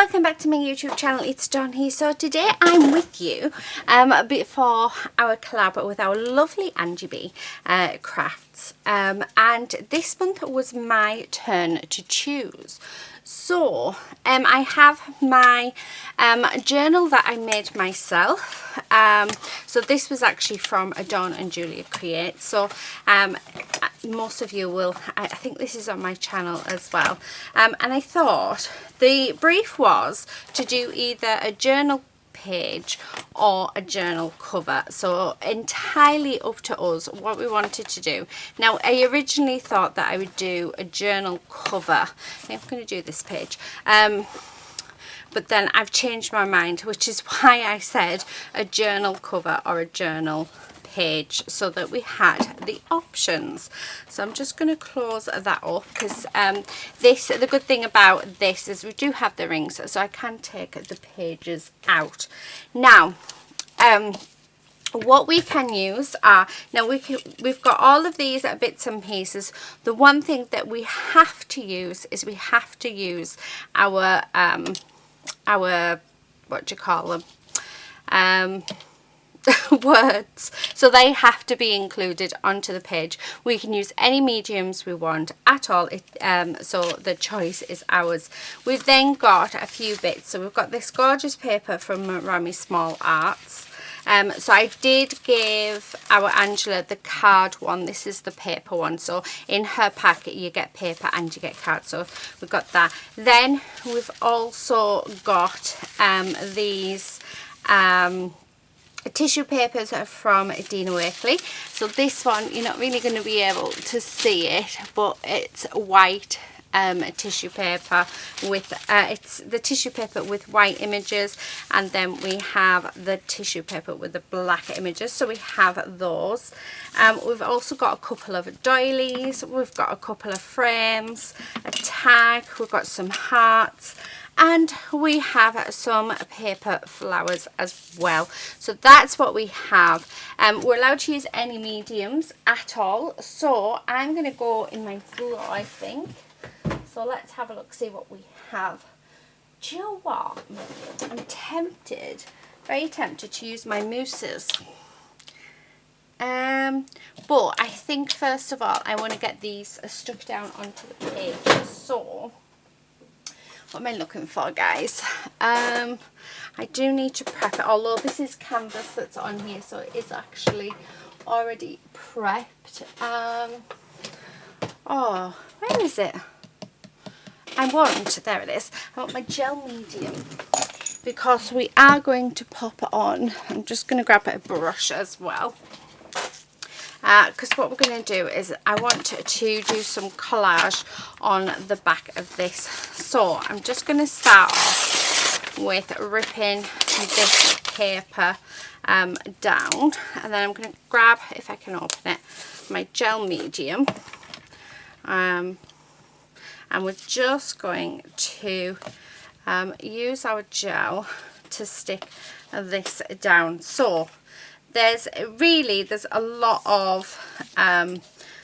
welcome back to my YouTube channel. It's Dawn here. So today I'm with you for our collab with our lovely Angie B crafts, and this month was my turn to choose. So I have my journal that I made myself. So this was actually from a Dawn and Julia Create. So most of you will, I think this is on my channel as well. And I thought the brief was to do either a journal page or a journal cover, so entirely up to us what we wanted to do. Now I originally thought that I would do a journal cover. I'm going to do this page, but then I've changed my mind, which is why I said a journal cover or a journal page, so that we had the options. So I'm just going to close that up, because the good thing about this is we do have the rings, so I can take the pages out. Now what we can use are, we've got all of these bits and pieces. The one thing that we have to use is we have to use our what do you call them, words, so they have to be included onto the page. We can use any mediums we want at all, so the choice is ours. We've then got a few bits. So we've got this gorgeous paper from Rami Small Arts. So I did give our Angela the card one. This is the paper one. So in her packet you get paper and you get cards. So we've got that. Then we've also got these tissue papers from Dina Wakley. So this one, you're not really going to be able to see it, but it's white tissue paper with it's the tissue paper with white images, and then we have the tissue paper with the black images. So we have those. We've also got a couple of doilies, we've got a couple of frames, a tag, we've got some hearts, and we have some paper flowers as well. So that's what we have. We're allowed to use any mediums at all. So I'm going to go in my drawer, I think. So let's have a look, see what we have. Do you know what? I'm tempted, very tempted to use my mousses. But I think first of all I want to get these stuck down onto the page. So what am I looking for, guys? I do need to prep it, although this is canvas that's on here, so it is actually already prepped. Oh, where is it? There it is. I want my gel medium, because we are going to pop it on. I'm just going to grab a brush as well, because what we're going to do is I want to do some collage on the back of this. So I'm just going to start off with ripping this paper down, and then I'm going to grab, if I can open it, my gel medium, and we're just going to use our gel to stick this down. So there's a lot of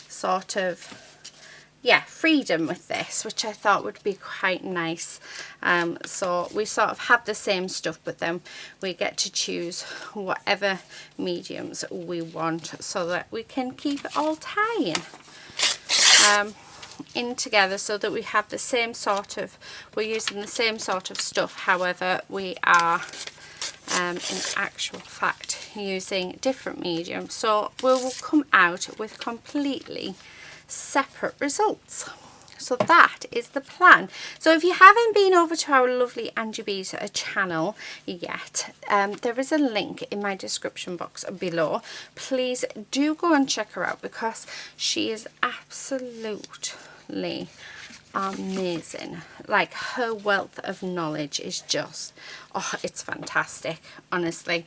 sort of freedom with this, which I thought would be quite nice. So we sort of have the same stuff, but then we get to choose whatever mediums we want, so that we can keep it all tying in together, so that we have the same sort of, we're using the same sort of stuff, however we are in actual fact using different mediums. So we will come out with completely separate results. So that is the plan. So if you haven't been over to our lovely Angie B's channel yet, there is a link in my description box below. Please do go and check her out, because she is absolutely amazing. Like, her wealth of knowledge is just, oh, it's fantastic. Honestly,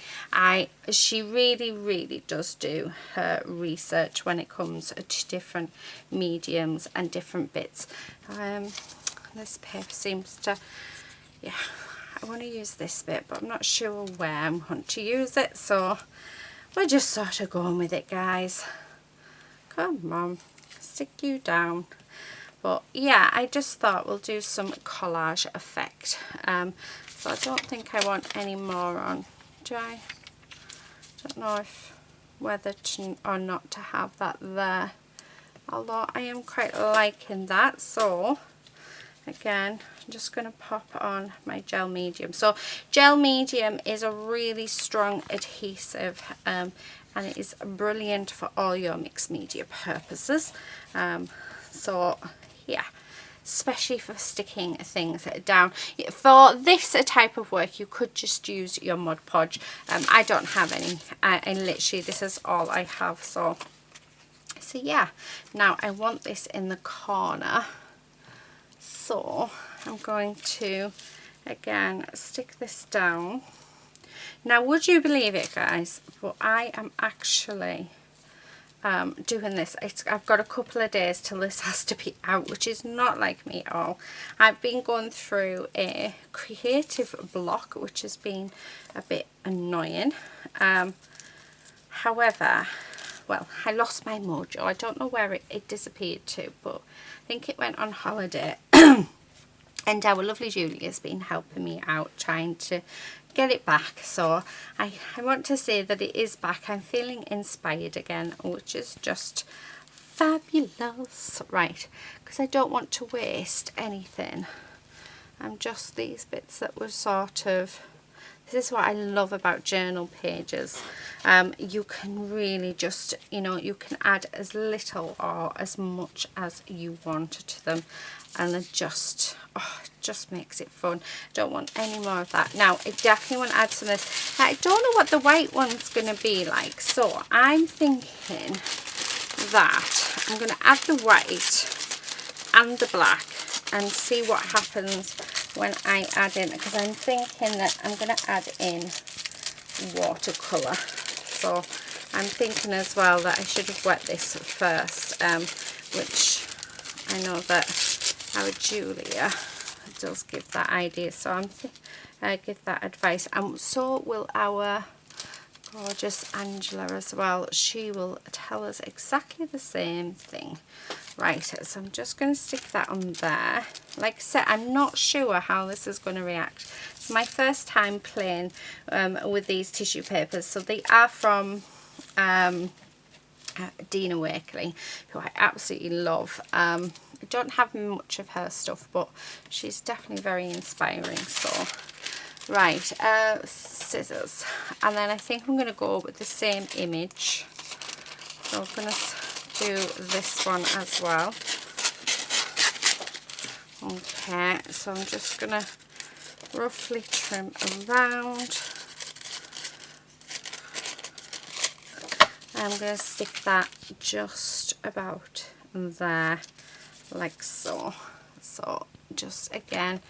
she really does do her research when it comes to different mediums and different bits. This paper seems to, I want to use this bit, but I'm not sure where I want to use it, so we're just sort of going with it, guys. Come on, stick you down. But yeah, I just thought we'll do some collage effect. So I don't think I want any more on, do I? Don't know if whether to or not to have that there, although I am quite liking that. So again, I'm just going to pop on my gel medium. So gel medium is a really strong adhesive, and it is brilliant for all your mixed media purposes. So yeah, especially for sticking things down. For this type of work, you could just use your Mod Podge. I don't have any. I literally, this is all I have. So yeah, now I want this in the corner. So I'm going to, again, stick this down. Now, would you believe it, guys, but I am actually doing this. I've got a couple of days till this has to be out, which is not like me at all. I've been going through a creative block, which has been a bit annoying. However, well, I lost my mojo. I don't know where it disappeared to, but I think it went on holiday. And our lovely Julie has been helping me out trying to get it back. So I want to say that it is back. I'm feeling inspired again, which is just fabulous. Right, because I don't want to waste anything. Just these bits that were sort of, this is what I love about journal pages. You can really just, you know, you can add as little or as much as you want to them, and it just, oh, it just makes it fun. Don't want any more of that. Now, I definitely want to add some of this. Now, I don't know what the white one's going to be like, so I'm thinking that I'm going to add the white and the black and see what happens when I add in, because I'm thinking that I'm going to add in watercolour. So I'm thinking as well that I should have wet this first, which I know that our Julia does give that idea, so I'm give that advice, and so will our gorgeous Angela as well. She will tell us exactly the same thing. Right, so I'm just going to stick that on there. Like I said, I'm not sure how this is going to react. It's my first time playing with these tissue papers. So they are from Dina Wakeley, who I absolutely love. I don't have much of her stuff, but she's definitely very inspiring. So, right, scissors. And then I think I'm going to go with the same image. So I'm going to do this one as well. Okay, so I'm just gonna roughly trim around. I'm gonna stick that just about there, like so. So just again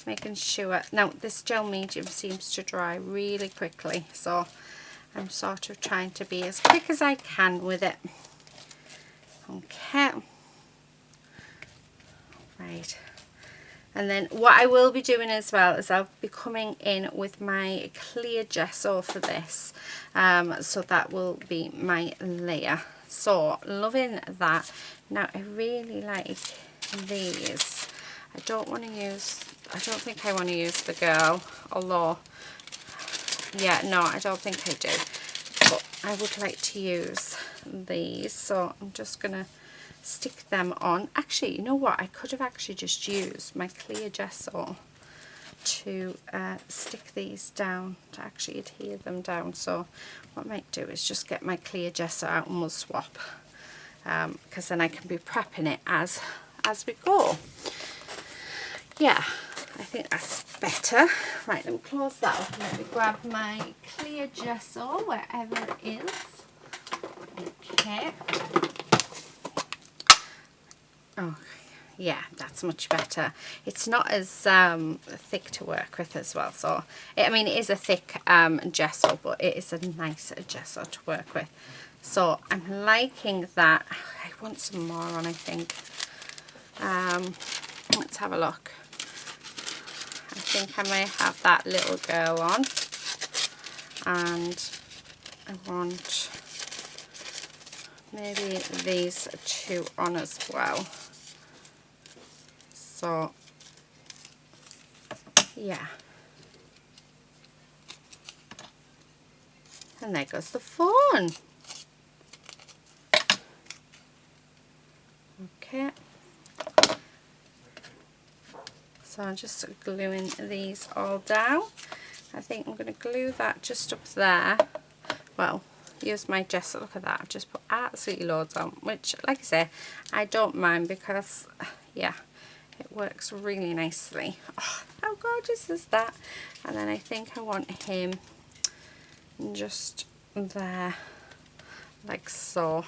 making sure. Now this gel medium seems to dry really quickly, so I'm sort of trying to be as quick as I can with it. Okay, right, and then what I will be doing as well is I'll be coming in with my clear gesso for this, so that will be my layer. So loving that. Now I really like these. I don't think I want to use the girl, although yeah, no, I don't think I do, but I would like to use these, so I'm just gonna stick them on. Actually, you know what, I could have actually just used my clear gesso to stick these down, to actually adhere them down. So what I might do is just get my clear gesso out and we'll swap, because then I can be prepping it as we go. Yeah, I think that's better. Right, let me close that up and let me grab my clear gesso wherever it is. Okay. Oh, yeah, that's much better. It's not as thick to work with as well. So, I mean, it is a thick gesso, but it is a nice gesso to work with. So, I'm liking that. I want some more on, I think. Let's have a look. I think I may have that little girl on, and I want maybe these two on as well. So yeah, and there goes the phone. Okay, so I'm just gluing these all down. I think I'm going to glue that just up there. Well, use my gesso. Look at that, I've just put absolutely loads on, which, like I say, I don't mind because, yeah, it works really nicely. Oh, how gorgeous is that? And then I think I want him just there, like so.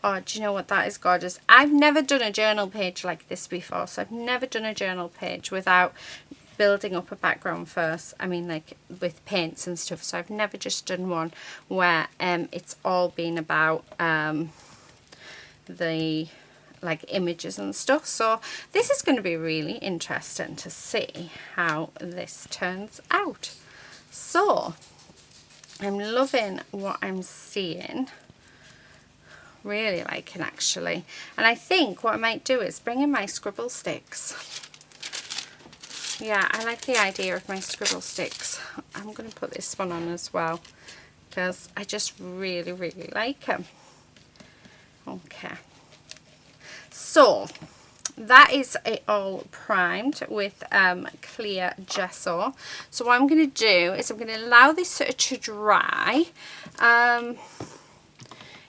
Oh, do you know what, that is gorgeous. I've never done a journal page like this before, so I've never done a journal page without building up a background first. I mean, like with paints and stuff. So I've never just done one where it's all been about the like images and stuff. So this is going to be really interesting to see how this turns out. So I'm loving what I'm seeing. Really liking, actually. And I think what I might do is bring in my scribble sticks. Yeah, I like the idea of my scribble sticks. I'm going to put this one on as well because I just really, really like them. Okay. So that is it all primed with clear gesso. So what I'm going to do is I'm going to allow this to dry.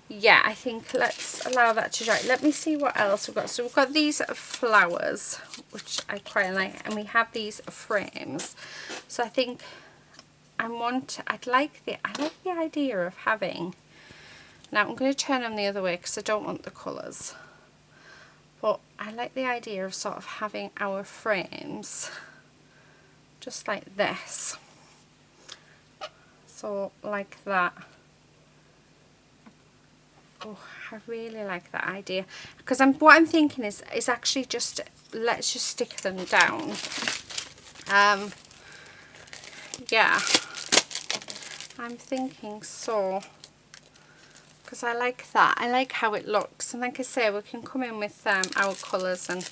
Yeah, I think let's allow that to dry. Let me see what else we've got. So we've got these flowers, which I quite like, and we have these frames. So I think I like the idea of having. Now I'm going to turn them the other way because I don't want the colours. But I like the idea of sort of having our frames just like this. So like that. Oh, I really like that idea because what I'm thinking is actually just let's just stick them down. Yeah, I'm thinking so because I like that. I like how it looks, and like I say, we can come in with our colours and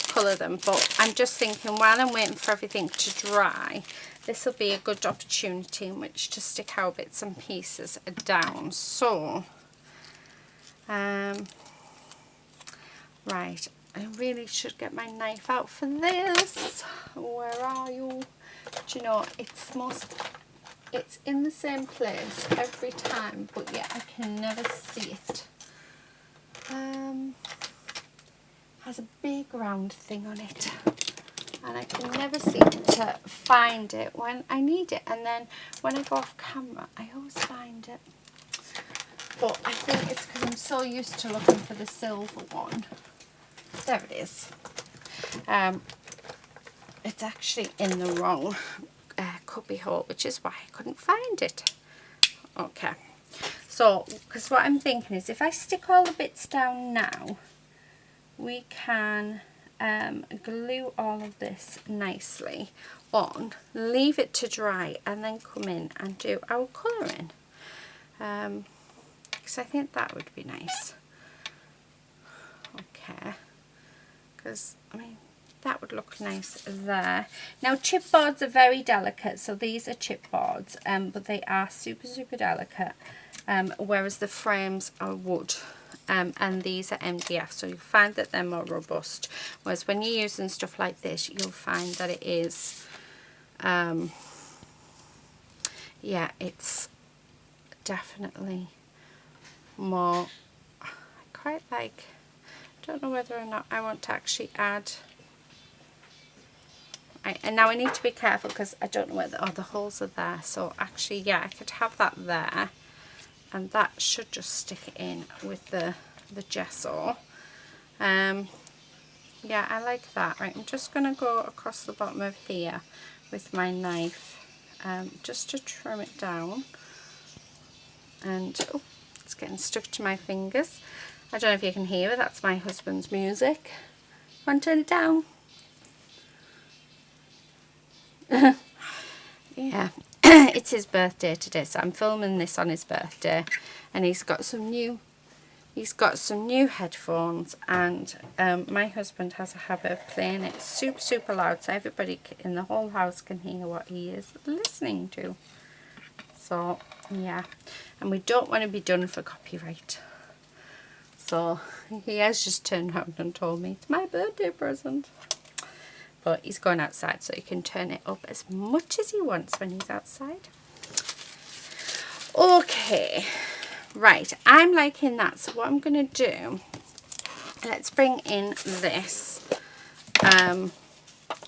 colour them. But I'm just thinking while I'm waiting for everything to dry, this will be a good opportunity in which to stick our bits and pieces down. So. Right, I really should get my knife out for this. Where are you? Do you know, it's in the same place every time, but yet I can never see it. Has a big round thing on it, and I can never seem to find it when I need it, and then when I go off camera I always find it. But I think it's because I'm so used to looking for the silver one. There it is. It's actually in the wrong cubby hole, which is why I couldn't find it. Okay. So, because what I'm thinking is if I stick all the bits down now, we can glue all of this nicely on, leave it to dry, and then come in and do our colouring. Because I think that would be nice. Okay, because I mean that would look nice there. Now chipboards are very delicate, so these are chipboards, but they are super delicate, whereas the frames are wood, and these are MDF, so you'll find that they're more robust, whereas when you're using stuff like this you'll find that it is yeah, it's definitely more, I quite like, I don't know whether or not I want to actually add, and now I need to be careful because I don't know whether, oh, the holes are there, so actually yeah, I could have that there, and that should just stick it in with the gesso. Yeah, I like that. Right, I'm just going to go across the bottom of here with my knife, just to trim it down, and oh, it's getting stuck to my fingers. I don't know if you can hear it, that's my husband's music. Want to turn it down? Yeah, it's his birthday today, so I'm filming this on his birthday, and he's got some new He's got some new headphones, and my husband has a habit of playing it super loud so everybody in the whole house can hear what he is listening to. So yeah, and we don't want to be done for copyright. So he has just turned around and told me it's my birthday present. But he's going outside, so he can turn it up as much as he wants when he's outside. Okay, right, I'm liking that. So what I'm going to do, let's bring in this,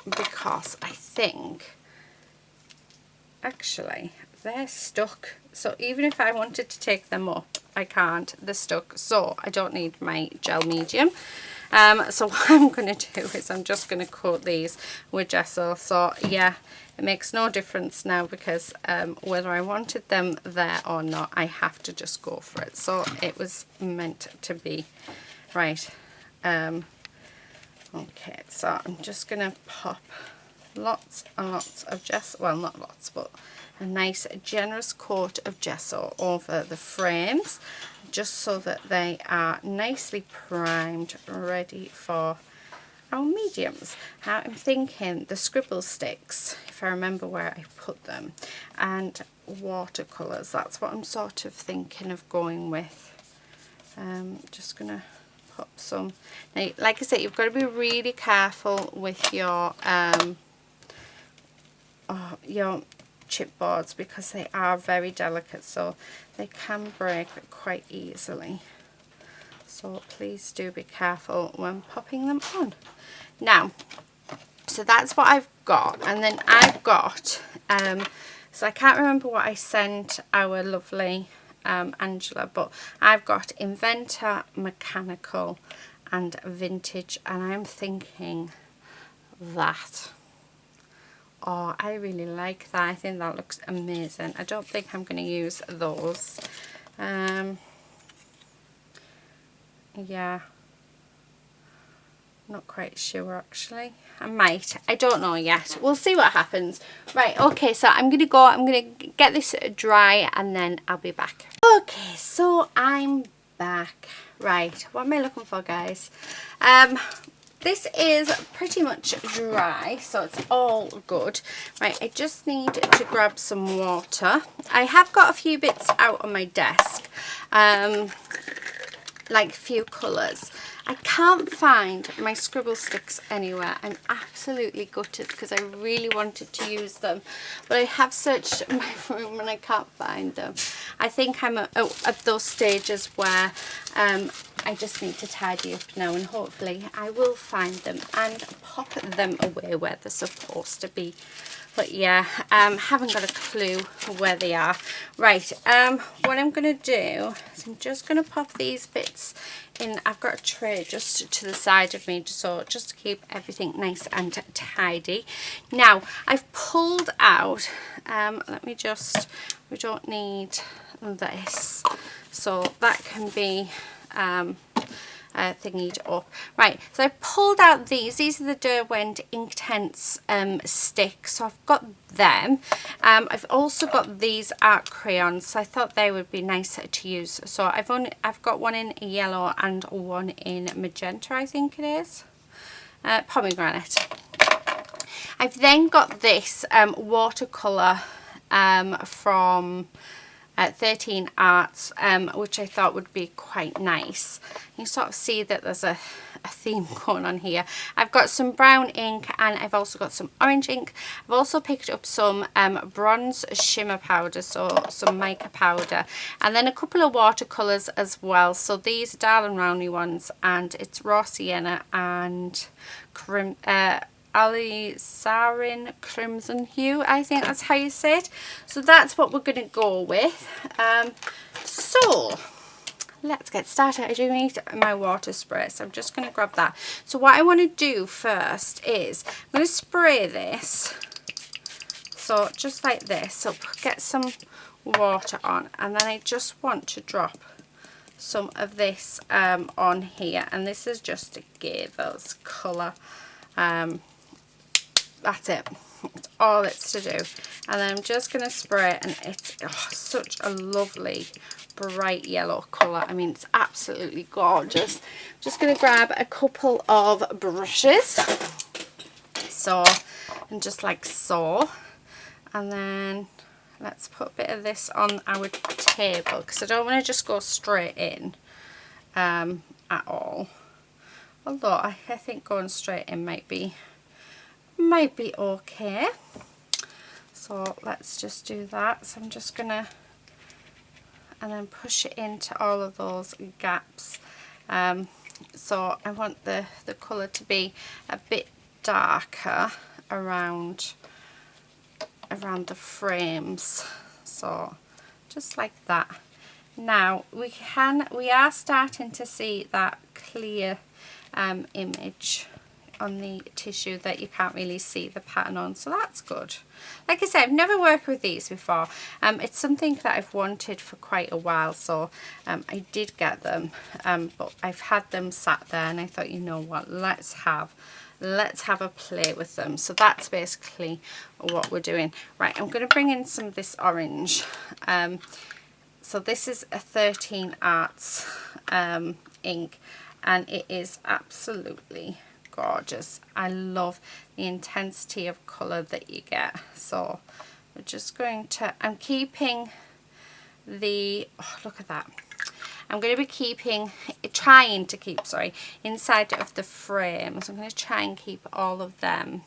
because I think, actually, they're stuck. So even if I wanted to take them up, I can't. They're stuck. So I don't need my gel medium. So what I'm going to do is I'm just going to coat these with gesso. So yeah, it makes no difference now, because whether I wanted them there or not, I have to just go for it. So it was meant to be. Right. Okay, so I'm just going to pop lots and lots of gesso. Well, not lots, but a nice generous coat of gesso over the frames, just so that they are nicely primed, ready for our mediums. Now I'm thinking the scribble sticks, if I remember where I put them, and watercolours, that's what I'm sort of thinking of going with. Just gonna pop some. Now, like I said, you've got to be really careful with your chipboards, because they are very delicate, so they can break quite easily. So please do be careful when popping them on. Now, so that's what I've got, and then I've got, so I can't remember what I sent our lovely Angela, but I've got Inventor, Mechanical and Vintage, and I'm thinking that. Oh, I really like that. I think that looks amazing. I don't think I'm going to use those. Yeah, not quite sure actually. I might. I don't know yet. We'll see what happens. Right, okay, so I'm going to go. I'm going to get this dry and then I'll be back. Okay, so I'm back. Right, what am I looking for, guys? This is pretty much dry, so it's all good. Right, I just need to grab some water. I have got a few bits out on my desk, like a few colours. I can't find my scribble sticks anywhere. I'm absolutely gutted, because I really wanted to use them, but I have searched my room and I can't find them. I think I'm at those stages where I just need to tidy up now, and hopefully I will find them and pop them away where they're supposed to be. But yeah, haven't got a clue where they are. Right, what I'm going to do is I'm just going to pop these bits in. I've got a tray just to the side of me, just to keep everything nice and tidy. Now, I've pulled out, let me just, we don't need this, so that can be thingied up. Right, so I pulled out these are the Derwent Inktense sticks, so I've got them. I've also got these art crayons, so I thought they would be nice to use. So I've got one in yellow and one in magenta, I think it is, pomegranate. I've then got this watercolour from 13 Arts, which I thought would be quite nice. You sort of see that there's a theme going on here. I've got some brown ink and I've also got some orange ink. I've also picked up some bronze shimmer powder, so some mica powder, and then a couple of watercolours as well. So these are Darling Rowney ones, and it's raw sienna and alizarin crimson hue, I think that's how you say it. So that's what we're going to go with. So let's get started. I do need my water spray, so I'm just going to grab that. So what I want to do first is I'm going to spray this, so just like this, so get some water on, and then I just want to drop some of this on here, and this is just to give us colour. That's it. It's all it's to do. And then I'm just going to spray it, and it's such a lovely bright yellow colour. I mean, it's absolutely gorgeous. Just going to grab a couple of brushes. So, and just like so. And then let's put a bit of this on our table, because I don't want to just go straight in at all. Although I think going straight in might be okay. So let's just do that. So I'm just gonna, and then push it into all of those gaps. So I want the colour to be a bit darker around the frames. So just like that. Now we are starting to see that clear image on the tissue that you can't really see the pattern on, so that's good. Like I said, I've never worked with these before. It's something that I've wanted for quite a while, so I did get them, but I've had them sat there and I thought, you know what, let's have a play with them. So that's basically what we're doing. Right, I'm going to bring in some of this orange. So this is a 13 Arts ink, and it is absolutely gorgeous. I love the intensity of colour that you get. So we're just going to, I'm keeping the, oh, look at that. I'm going to be trying to keep inside of the frame. So I'm going to try and keep all of them.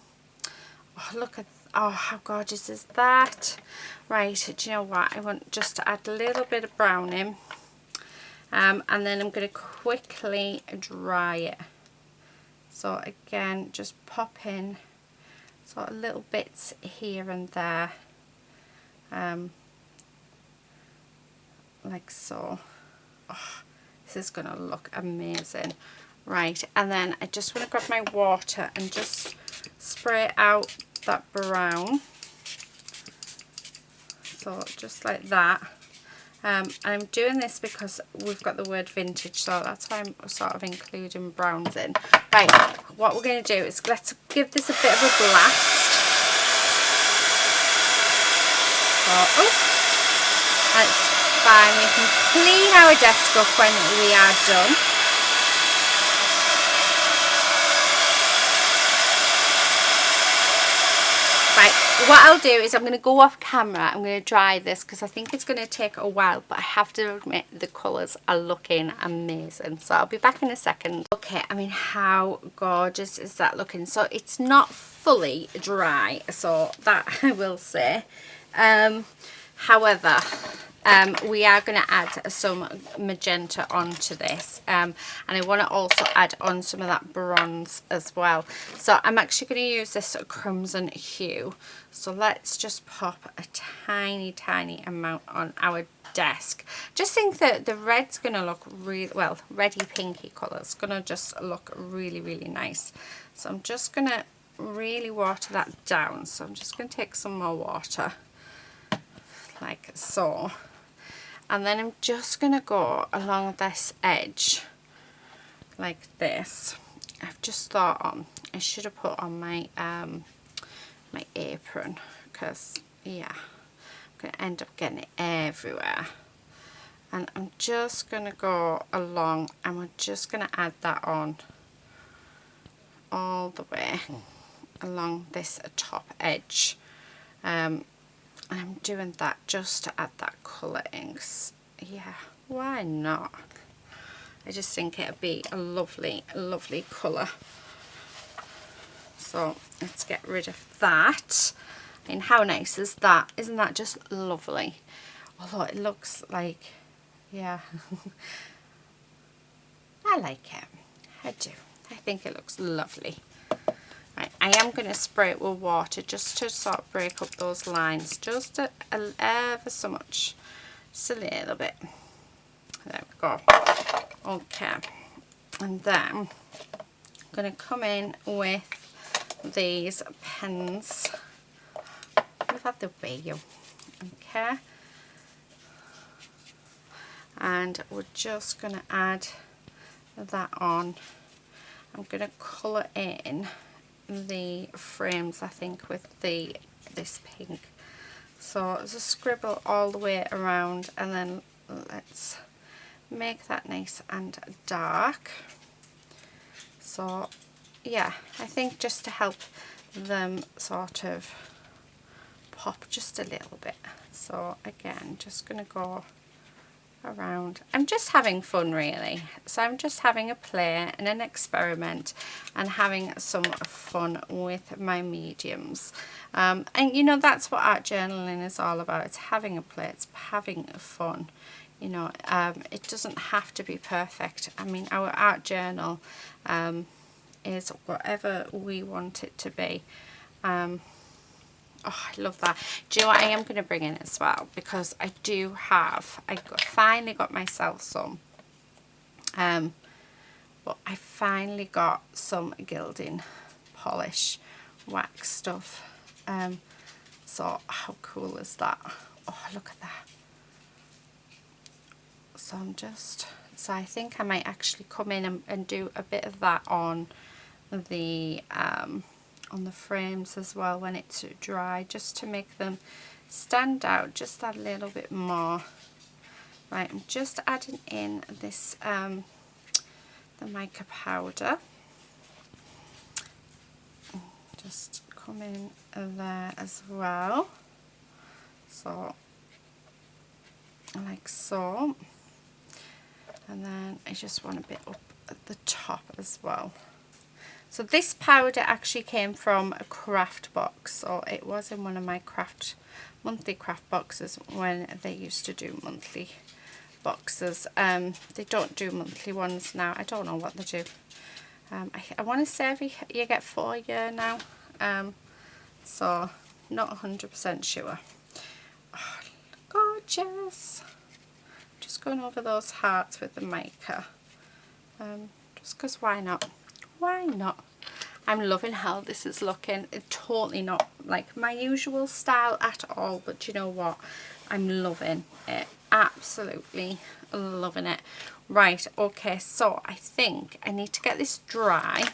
Oh, look at, oh, how gorgeous is that? Right, do you know what? I want just to add a little bit of brown in. And then I'm going to quickly dry it. So again, just pop in sort of little bits here and there. Like so. Oh, this is going to look amazing. Right, and then I just want to grab my water and just spray out that brown. So just like that. And I'm doing this because we've got the word vintage, so that's why I'm sort of including browns in. Right, what we're going to do is let's give this a bit of a blast. So, oh, that's fine. We can clean our desk up when we are done. Right, what I'll do is I'm going to go off camera. I'm going to dry this because I think it's going to take a while, but I have to admit the colours are looking amazing. So I'll be back in a second. Okay, I mean, how gorgeous is that looking? So it's not fully dry, so that I will say. However, we are going to add some magenta onto this, and I want to also add on some of that bronze as well. So I'm actually going to use this crimson hue. So let's just pop a tiny amount on our desk. Just think that the red's going to look really, well, reddy pinky colour is going to just look really nice. So I'm just going to really water that down. So I'm just going to take some more water like so. And then I'm just going to go along this edge like this. I've just thought I should have put on my my apron, because yeah, I'm going to end up getting it everywhere. And I'm just going to go along, and we're just going to add that on all the way along this top edge. And I'm doing that just to add that colour inks. Yeah, why not? I just think it'd be a lovely colour. So let's get rid of that. I mean, how nice is that? Isn't that just lovely? Although it looks like, yeah. I like it. I do. I think it looks lovely. Right, I am going to spray it with water just to sort of break up those lines, just ever so much, just a little bit. There we go. Okay, and then I'm going to come in with these pens. Move out the way, you. Okay, and we're just going to add that on. I'm going to colour in the frames, I think, with this pink. So just scribble all the way around, and then let's make that nice and dark. So yeah, I think just to help them sort of pop just a little bit. So again, just going to go around. I'm just having fun, really. So I'm just having a play and an experiment and having some fun with my mediums. And you know, that's what art journaling is all about. It's having a play, it's having fun. You know, it doesn't have to be perfect. I mean, our art journal is whatever we want it to be. Oh, I love that. Do you know what I am going to bring in as well? Because I do have, finally got myself some, but I finally got some gilding polish wax stuff. So how cool is that? Oh, look at that. So I think I might actually come in and do a bit of that on the frames as well when it's dry, just to make them stand out just a little bit more. Right, I'm just adding in this the mica powder. Just come in there as well, so like so. And then I just want a bit up at the top as well. So this powder actually came from a craft box, so it was in one of my monthly craft boxes when they used to do monthly boxes. They don't do monthly ones now. I don't know what they do. I want to say you get 4 a year now, so not 100% sure. Oh, gorgeous. Just going over those hearts with the mica, just because why not? Why not? I'm loving how this is looking. It's totally not like my usual style at all, but you know what? I'm loving it. Absolutely loving it. Right, okay, so I think I need to get this dry.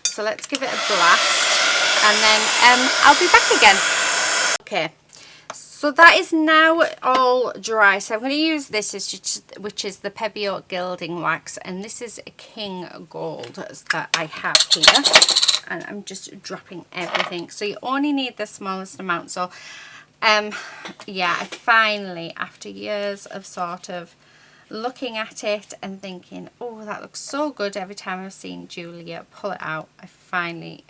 So let's give it a blast, and then I'll be back again. Okay. So that is now all dry. So I'm going to use this, which is the Pebeo Gilding Wax. And this is a King Gold that I have here. And I'm just dropping everything. So you only need the smallest amount. So, yeah, I finally, after years of sort of looking at it and thinking, oh, that looks so good every time I've seen Julia pull it out, I finally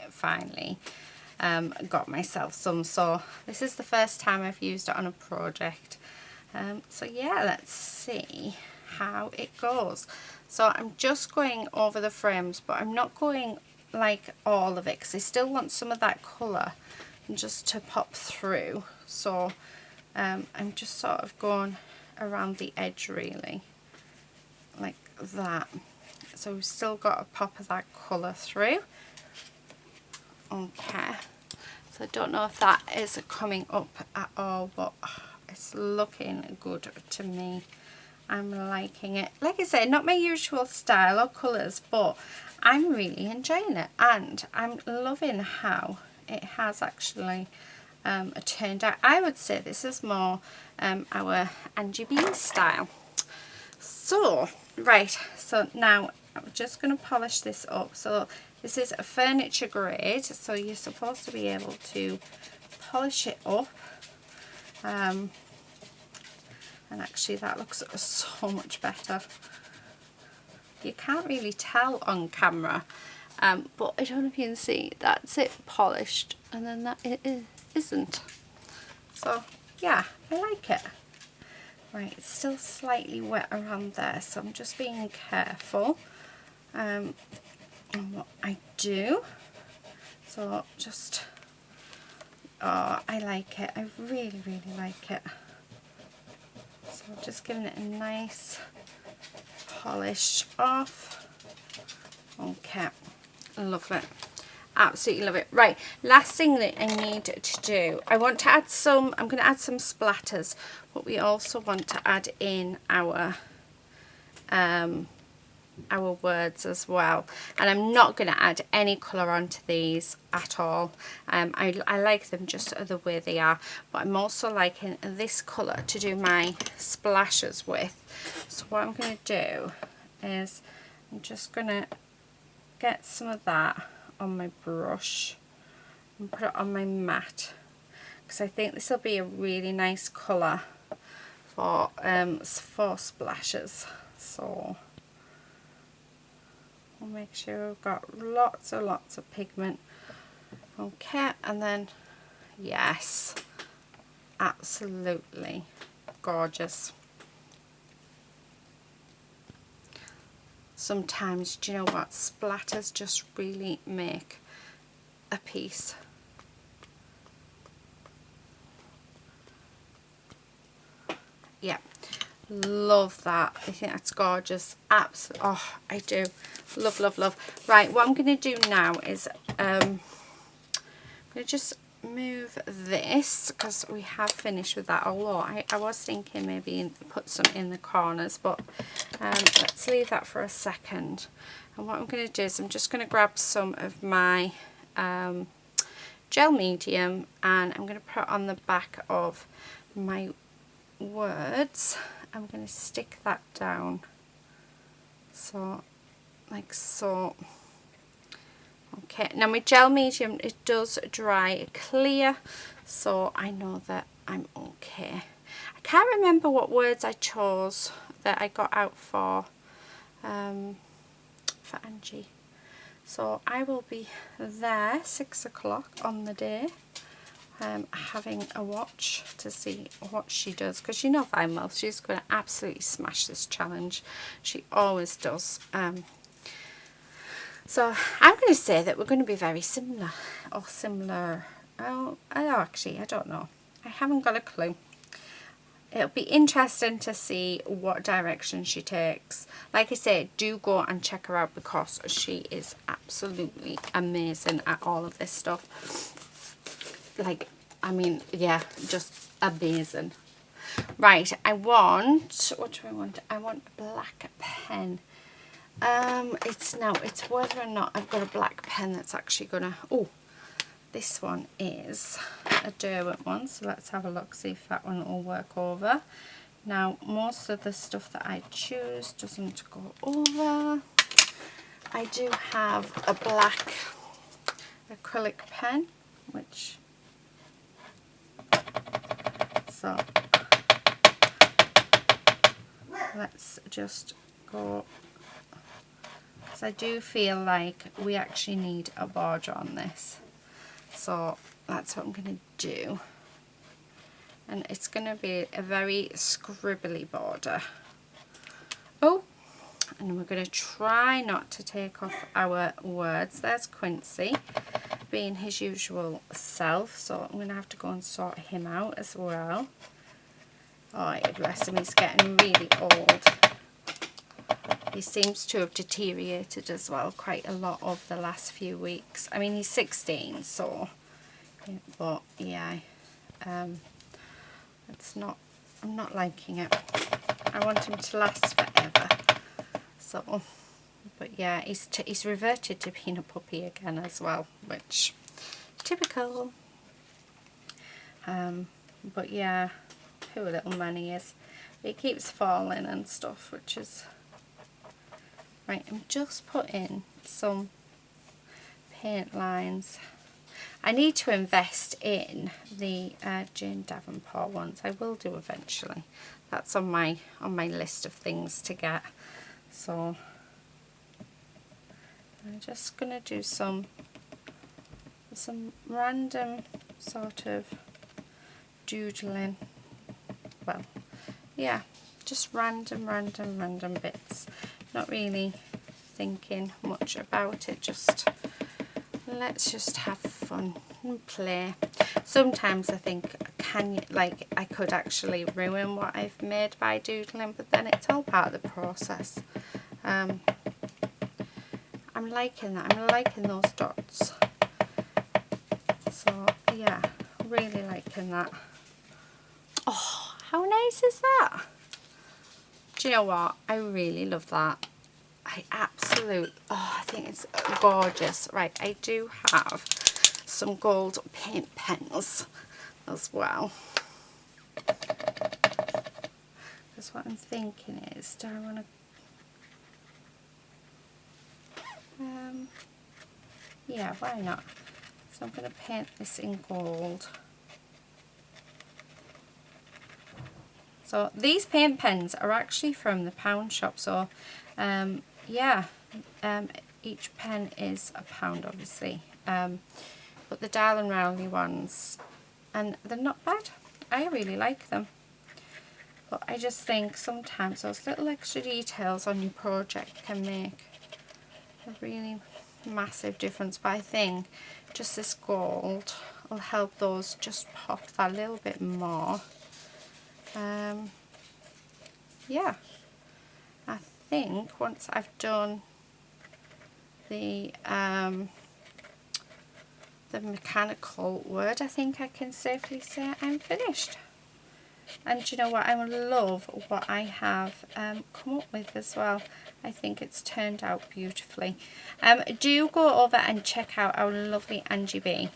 got myself some. So this is the first time I've used it on a project. So yeah, let's see how it goes. So I'm just going over the frames, but I'm not going like all of it because I still want some of that colour just to pop through. So I'm just sort of going around the edge, really, like that. So we've still got a pop of that colour through. Okay, so I don't know if that is coming up at all, but it's looking good to me. I'm liking it. Like I say, not my usual style or colours, but I'm really enjoying it, and I'm loving how it has actually turned out. I would say this is more our Angie B style. So, right, so now I'm just going to polish this up. So this is a furniture grade, so you're supposed to be able to polish it up. And actually that looks so much better. You can't really tell on camera, but I don't know if you can see, that's it polished, and then that it isn't. So yeah, I like it. Right, it's still slightly wet around there, so I'm just being careful on what I do. So just, oh, I like it. I really, really like it. So just giving it a nice polish off. Okay, love it. Absolutely love it. Right, last thing that I need to do, I want to add some, I'm going to add some splatters, but we also want to add in our our words as well. And I'm not going to add any colour onto these at all. I like them just the way they are, but I'm also liking this colour to do my splashes with. So what I'm going to do is I'm just going to get some of that on my brush and put it on my mat, because I think this will be a really nice colour for splashes. So we'll make sure we've got lots of pigment. Okay, and then yes, absolutely gorgeous. Sometimes, do you know what, splatters just really make a piece. Yeah, love that. I think that's gorgeous. Absolutely. Oh, I do love. Right, what I'm going to do now is I'm going to just move this, because we have finished with that. Although I was thinking maybe put some in the corners, but let's leave that for a second. And what I'm going to do is I'm just going to grab some of my gel medium, and I'm going to put it on the back of my words. I'm going to stick that down, so like so. Okay, now my gel medium, it does dry clear, so I know that I'm okay. I can't remember what words I chose that I got out for Angie. So I will be there 6 o'clock on the day, having a watch to see what she does, because you know fine well she's going to absolutely smash this challenge. She always does. So I'm going to say that we're going to be very similar, or similar. Oh, actually, I don't know. I haven't got a clue. It'll be interesting to see what direction she takes. Like I say, do go and check her out, because she is absolutely amazing at all of this stuff. Like, I mean, yeah, just amazing. Right, I want, what do I want? I want a black pen. It's whether or not I've got a black pen that's actually gonna, oh, this one is a Dawie one, so let's have a look, see if that one will work over. Now, most of the stuff that I choose doesn't go over. I do have a black acrylic pen, which, so let's just go, because I do feel like we actually need a border on this. So that's what I'm going to do. And it's going to be a very scribbly border. Oh, and we're going to try not to take off our words. There's Quincy being his usual self, so I'm going to have to go and sort him out as well. Oh, bless him, he's getting really old. He seems to have deteriorated as well quite a lot over the last few weeks. I mean, he's 16, so, but yeah, it's not, I'm not liking it. I want him to last forever. So, but yeah, he's reverted to being a puppy again as well, which, typical. But yeah, poor little man he is. He keeps falling and stuff, which is... Right, I'm just putting some paint lines. I need to invest in the Jane Davenport ones. I will do eventually. That's on my list of things to get. So I'm just gonna do some random sort of doodling. Well, yeah, just random bits. Not really thinking much about it, just let's just have fun and play. Sometimes I think, I could actually ruin what I've made by doodling, but then it's all part of the process. I'm liking that. I'm liking those dots. So yeah, really liking that. Oh, how nice is that? Do you know what? I really love that. I think it's gorgeous. Right, I do have some gold paint pens as well. Because what I'm thinking is, do I want to yeah, why not? So I'm going to paint this in gold. So these paint pens are actually from the pound shop, so yeah, each pen is £1 obviously, but the Darling Rowley ones, and they're not bad. I really like them, but I just think sometimes those little extra details on your project can make a really massive difference. But I think just this gold will help those just pop that a little bit more. Yeah, I think once I've done the mechanical wood, I think I can safely say I'm finished. And do you know what, I love what I have come up with as well. I think it's turned out beautifully. Do go over and check out our lovely Angie B.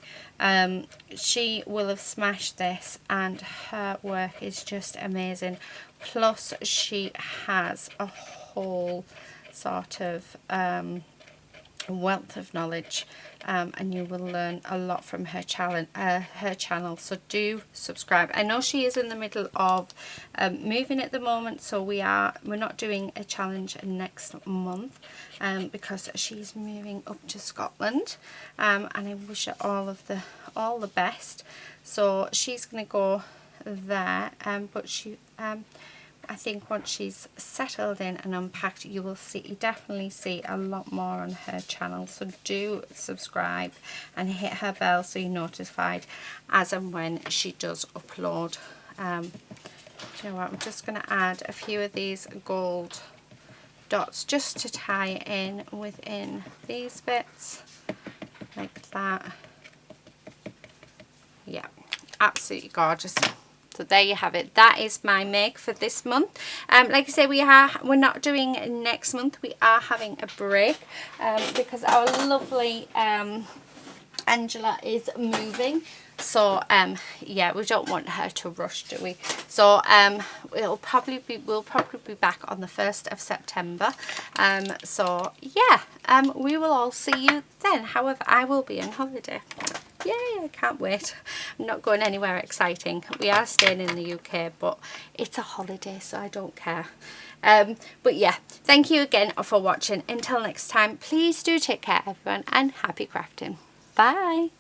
She will have smashed this, and her work is just amazing. Plus she has a whole sort of wealth of knowledge, and you will learn a lot from her channel, so do subscribe. I know she is in the middle of moving at the moment, so we're not doing a challenge next month because she's moving up to Scotland, and I wish her all the best. So she's going to go there, but she I think once she's settled in and unpacked, you definitely see a lot more on her channel. So do subscribe and hit her bell so you're notified as and when she does upload. Do you know what, I'm just going to add a few of these gold dots just to tie in within these bits, like that. Yeah, absolutely gorgeous. So there you have it. That is my make for this month. Like I say, we're not doing next month. We are having a break because our lovely Angela is moving. So yeah, we don't want her to rush, do we? So we'll probably be back on the 1st of September. So yeah, we will all see you then. However, I will be on holiday. Yay, I can't wait. I'm not going anywhere exciting. We are staying in the UK, but it's a holiday, so I don't care. But yeah, thank you again for watching. Until next time, please do take care, everyone, and happy crafting. Bye.